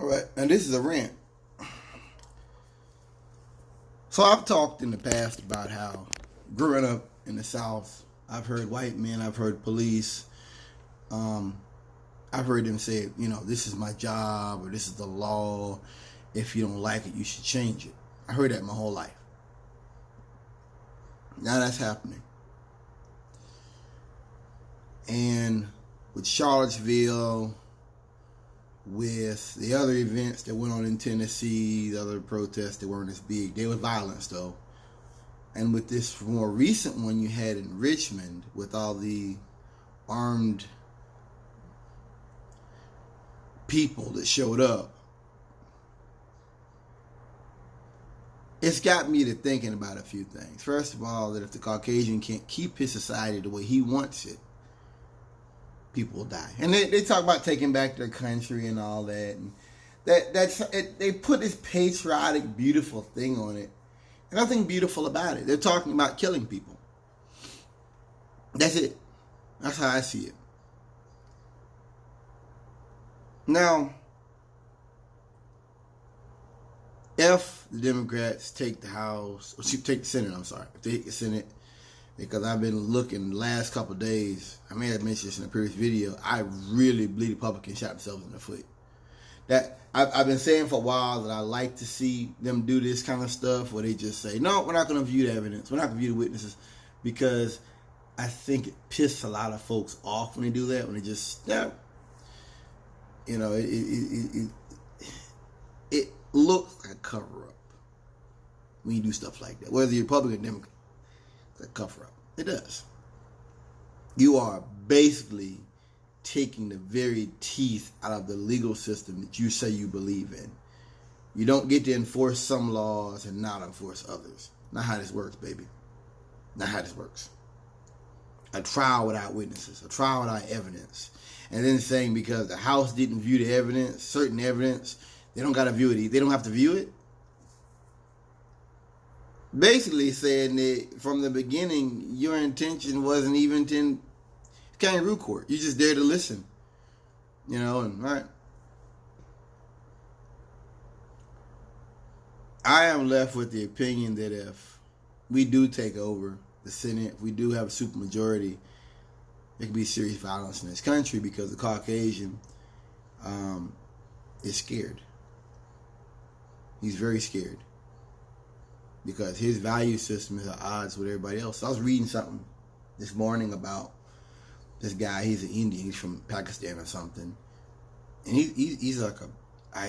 right, and this is a rant. So I've talked in the past about how growing up in the South, I've heard white men, I've heard police, I've heard them say, this is my job or this is the law. If you don't like it, you should change it. I heard that my whole life. Now that's happening. And with Charlottesville, with the other events that went on in Tennessee, the other protests that weren't as big, they were violence though. And with this more recent one you had in Richmond with all the armed people that showed up, it's got me to thinking about a few things. First of all, that if the Caucasian can't keep his society the way he wants it, people will die. And they talk about taking back their country and all that. And that's it, they put this patriotic, beautiful thing on it. And nothing beautiful about it. They're talking about killing people. That's it. That's how I see it. Now, if the Democrats take the House, or take the Senate, if they take the Senate, because I've been looking the last couple of days, I may have mentioned this in a previous video, I really believe Republicans shot themselves in the foot. That I've been saying for a while that I like to see them do this kind of stuff where they just say, no, we're not going to view the evidence, we're not going to view the witnesses, because I think it pisses a lot of folks off when they do that, when they just, it looks like a cover-up when you do stuff like that. Whether you're Republican or Democrat, it's a cover-up. It does. You are basically taking the very teeth out of the legal system that you say you believe in. You don't get to enforce some laws and not enforce others. Not how this works, baby. Not how this works. A trial without witnesses. A trial without evidence. And then saying because the House didn't view the evidence, certain evidence, they don't got to view it. They don't have to view it. Basically saying that from the beginning, your intention wasn't even to kangaroo court. You're just there to listen. And right. I am left with the opinion that if we do take over the Senate, if we do have a supermajority, there could be serious violence in this country because the Caucasian is scared. He's very scared because his value system is at odds with everybody else. So I was reading something this morning about this guy. He's an Indian. He's from Pakistan or something. And he's like a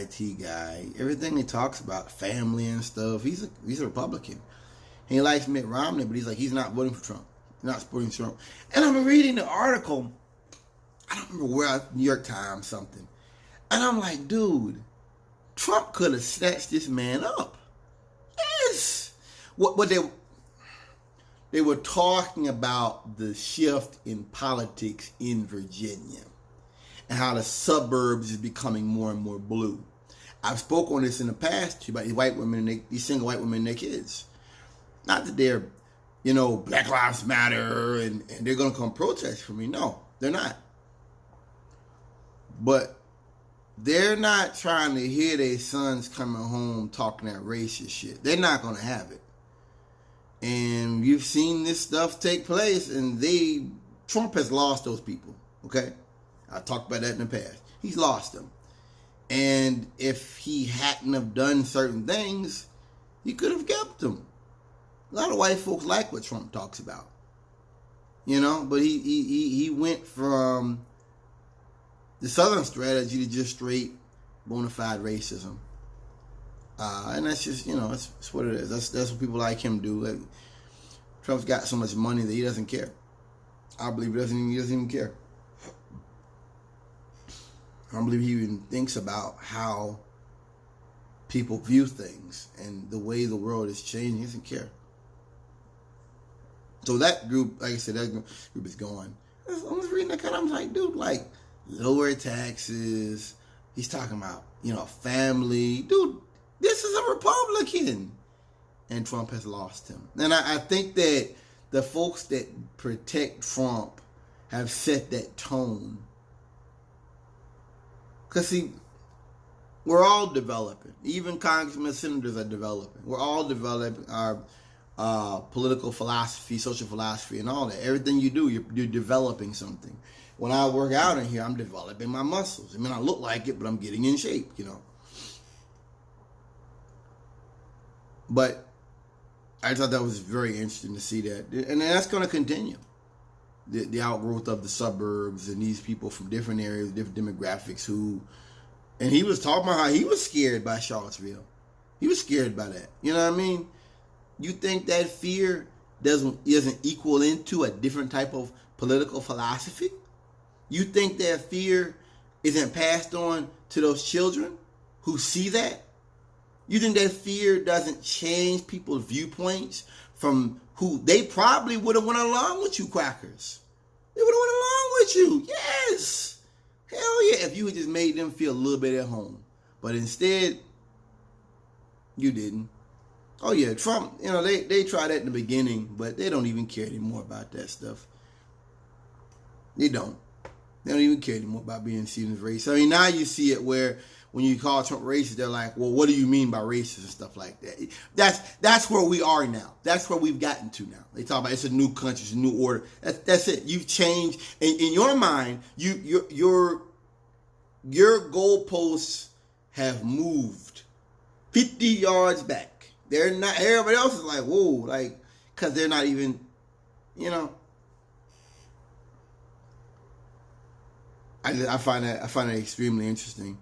IT guy. Everything he talks about, family and stuff, he's a Republican. He likes Mitt Romney, but he's not voting for Trump. He's not supporting Trump. And I'm reading the article. I don't remember where, New York Times, something. And I'm like, dude, Trump could have snatched this man up. Yes. What they were talking about the shift in politics in Virginia and how the suburbs is becoming more and more blue. I've spoken on this in the past about these white women, these single white women and their kids. Not that they're, Black Lives Matter and they're going to come protest for me. No, they're not. But they're not trying to hear their sons coming home talking that racist shit. They're not going to have it. And you've seen this stuff take place, and Trump has lost those people, okay? I talked about that in the past. He's lost them. And if he hadn't have done certain things, he could have kept them. A lot of white folks like what Trump talks about, but he went from the Southern strategy to just straight bona fide racism. And that's just, that's what it is. That's what people like him do. Like, Trump's got so much money that he doesn't care. I believe he doesn't even care. I don't believe he even thinks about how people view things and the way the world is changing. He doesn't care. So that group, like I said, that group is gone. I was reading that I'm like, dude, lower taxes. He's talking about, family. Dude, this is a Republican. And Trump has lost him. And I think that the folks that protect Trump have set that tone. Because, see, We're all developing. Even congressmen and senators are developing. We're all developing our political philosophy, social philosophy, and all that. Everything you do, you're developing something. When I work out in here, I'm developing my muscles. I mean, I look like it, but I'm getting in shape, you know. But I thought that was very interesting to see that. And that's going to continue. The outgrowth of the suburbs and these people from different areas, different demographics who... And he was talking about how he was scared by Charlottesville. He was scared by that. You know what I mean? You think that fear isn't equal into a different type of political philosophy? You think that fear isn't passed on to those children who see that? You think that fear doesn't change people's viewpoints from who they probably would have went along with you, crackers? They would have went along with you. Yes. Hell yeah, if you had just made them feel a little bit at home. But instead, you didn't. Oh yeah, Trump, you know, they tried that in the beginning, but they don't even care anymore about that stuff. They don't. They don't even care anymore about being seen as racist. I mean, now you see it where when you call Trump racist, they're like, well, what do you mean by racist and stuff like that? That's where we are now. That's where we've gotten to now. They talk about it's a new country, it's a new order. That's it. You've changed. In your mind, your goalposts have moved 50 yards back. They're not, everybody else is like, whoa, like, because they're not even, you know. I find that extremely interesting.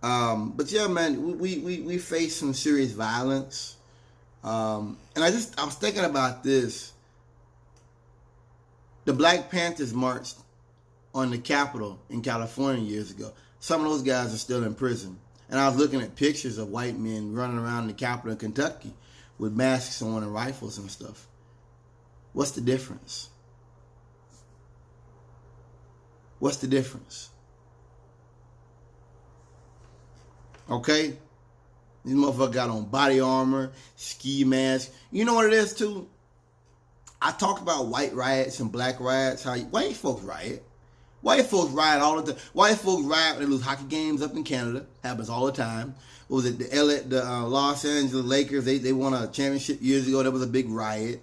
But yeah, man, we face some serious violence. And I was thinking about this. The Black Panthers marched on the Capitol in California years ago. Some of those guys are still in prison. And I was looking at pictures of white men running around the Capitol in Kentucky with masks on and rifles and stuff. What's the difference? What's the difference? Okay? These motherfuckers got on body armor, ski masks. You know what it is, too? I talk about white riots and black riots. How white folks riot. White folks riot all the time. White folks riot when they lose hockey games up in Canada. Happens all the time. What was it? The Los Angeles Lakers, they won a championship years ago. That was a big riot.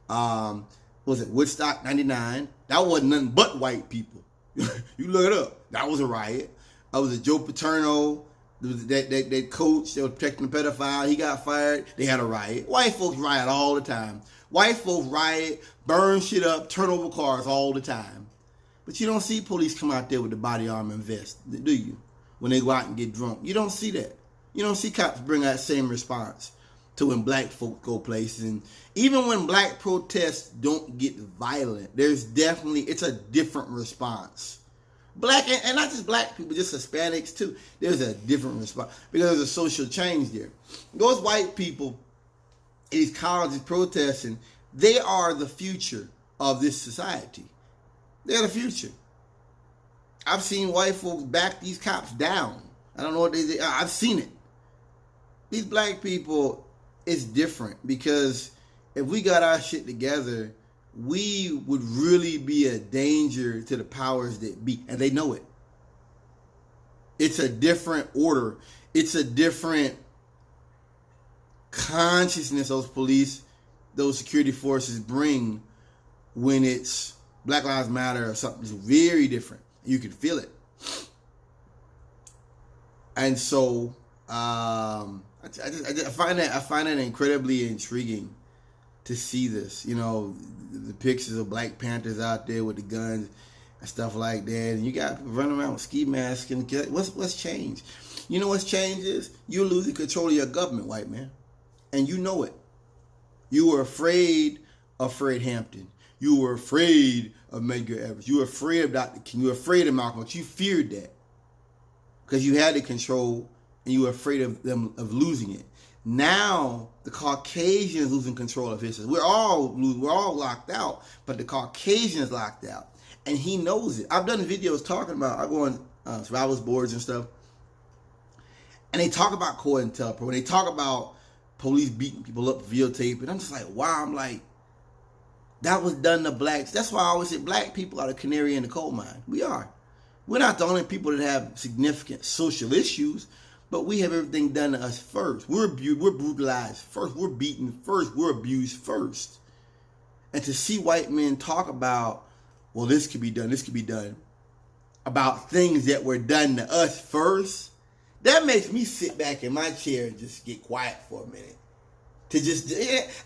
What was it? Woodstock 99. That wasn't nothing but white people. You look it up. That was a riot. That was a Joe Paterno. That coach that was protecting the pedophile. He got fired. They had a riot. White folks riot all the time. White folks riot, burn shit up, turn over cars all the time. But you don't see police come out there with the body armor and vest, do you? When they go out and get drunk. You don't see that. You don't see cops bring that same response to when black folk go places. And even when black protests don't get violent, it's a different response. Black, and not just black people, just Hispanics too. There's a different response because there's a social change there. Those white people in these colleges protesting, they are the future of this society. They're the future. I've seen white folks back these cops down. I don't know what they I've seen it. These black people, it's different because if we got our shit together, we would really be a danger to the powers that be, and they know it. It's a different order. It's a different consciousness those police, those security forces bring when it's Black Lives Matter or something. It's very different. You can feel it. And so I find that incredibly intriguing to see this. You know, the pictures of Black Panthers out there with the guns and stuff like that. And you got people running around with ski masks. And what's changed? You know what's changed is you're losing control of your government, white man. And you know it. You were afraid of Fred Hampton. You were afraid of Medgar Evers. You were afraid of Dr. King. You were afraid of Malcolm X. You feared that because you had the control and you were afraid of them of losing it. Now the Caucasian is losing control of history. We're all locked out, but the Caucasian is locked out, and he knows it. I've done videos talking about. I go on survivors boards and stuff, and they talk about COINTELPRO, and they talk about police beating people up, videotape, and I'm just like, wow. I'm like, that was done to blacks. That's why I always say black people are the canary in the coal mine. We are. We're not the only people that have significant social issues, But we have everything done to us first. We're brutalized first. We're beaten first. We're abused first. And to see white men talk about, well, this could be done, about things that were done to us first, that makes me sit back in my chair and just get quiet for a minute. And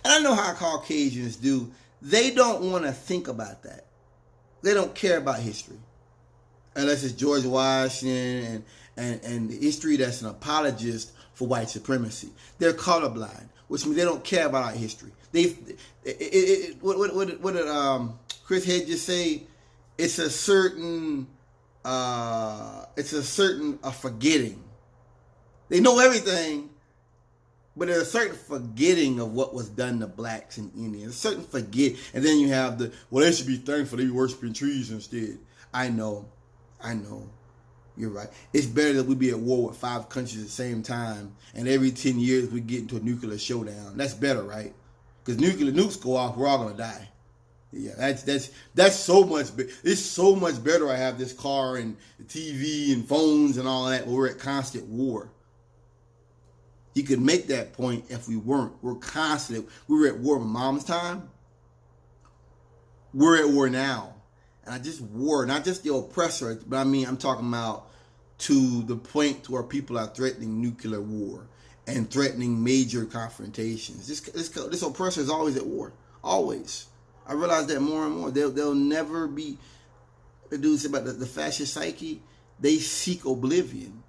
I know how Caucasians do. They don't want to think about that. They don't care about history. Unless it's George Washington and the history that's an apologist for white supremacy. They're colorblind, which means they don't care about our history. What did Chris Head just say? It's a certain forgetting. They know everything, but there's a certain forgetting of what was done to blacks and Indians. A certain forget, and then you have they should be thankful they be worshiping trees instead. I know. You're right. It's better that we be at war with 5 countries at the same time, and every 10 years we get into a nuclear showdown. That's better, right? Because nuclear nukes go off, we're all gonna die. Yeah, that's so much. It's so much better. I have this car and the TV and phones and all that. We're at constant war. You could make that point if we weren't. We're constantly. We were at war in Mom's time. We're at war now. And I just war, not just the oppressor, but I mean, I'm talking about to the point where people are threatening nuclear war and threatening major confrontations. This oppressor is always at war. Always. I realize that more and more. They'll never be, the dudes about the fascist psyche, they seek oblivion.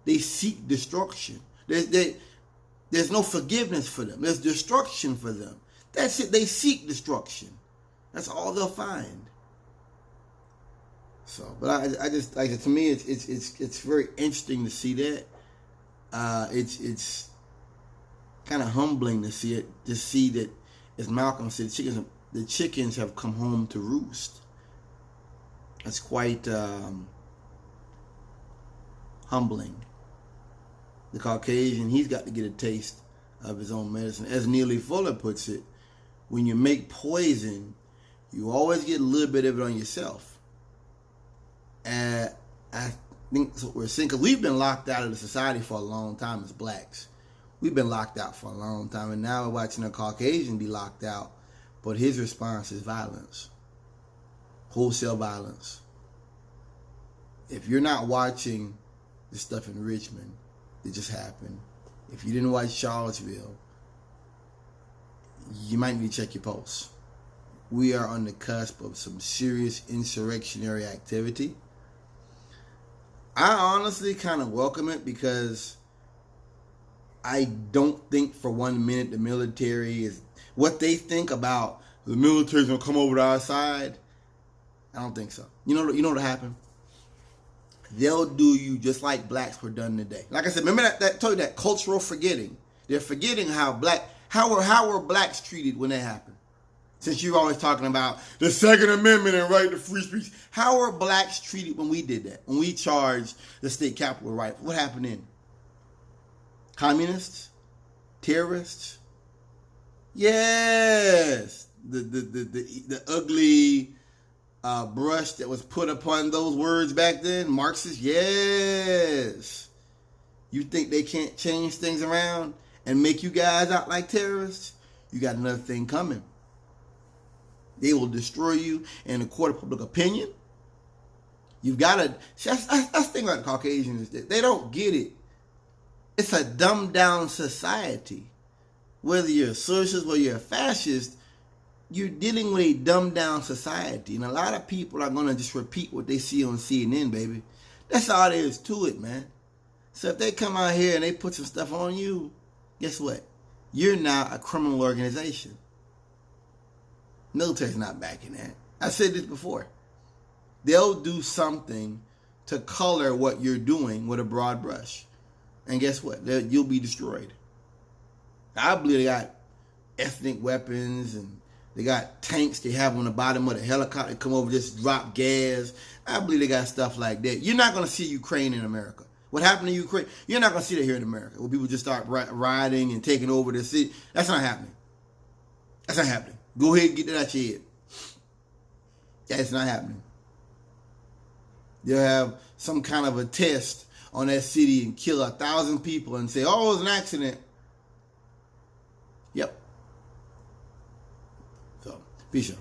They seek destruction. There's no forgiveness for them. There's destruction for them. That's it. They seek destruction. That's all they'll find. So, but I just like it. To me, it's very interesting to see that. It's kind of humbling to see it. To see that, as Malcolm said, the chickens have come home to roost. That's quite humbling. The Caucasian, he's got to get a taste of his own medicine. As Neely Fuller puts it, when you make poison, you always get a little bit of it on yourself. And I think that's what we're seeing, because we've been locked out of the society for a long time as blacks. We've been locked out for a long time, and now we're watching a Caucasian be locked out, but his response is violence. Wholesale violence. If you're not watching the stuff in Richmond that just happened, if you didn't watch Charlottesville, you might need to check your pulse. We are on the cusp of some serious insurrectionary activity. I honestly kind of welcome it, because I don't think for 1 minute the military is what they think about the military's gonna come over to our side. I don't think so. You know what happened? They'll do you just like blacks were done today. Like I said, remember that told you that cultural forgetting. They're forgetting how were blacks treated when that happened. Since you're always talking about the Second Amendment and right to free speech, how were blacks treated when we did that? When we charged the state capitol right? What happened then? Communists? Terrorists? Yes. The ugly brush that was put upon those words back then, Marxist. Yes. You think they can't change things around and make you guys out like terrorists? You got another thing coming. They will destroy you in a court of public opinion. You've got to. That's the thing about the Caucasians, is that they don't get it. It's a dumbed down society. Whether you're a socialist, whether you're a fascist, you're dealing with a dumbed down society. And a lot of people are going to just repeat what they see on CNN, baby. That's all there is to it, man. So if they come out here and they put some stuff on you, guess what? You're now a criminal organization. Military's not backing that. I said this before. They'll do something to color what you're doing with a broad brush. And guess what? You'll be destroyed. I believe they got ethnic weapons, and they got tanks they have on the bottom of the helicopter that come over, just drop gas. I believe they got stuff like that. You're not going to see Ukraine in America. What happened to Ukraine? You're not going to see that here in America, where people just start rioting and taking over the city. That's not happening. That's not happening. Go ahead and get that out your head. That's not happening. They'll have some kind of a test on that city and kill 1,000 people and say, oh, it was an accident. Yep. So, peace out.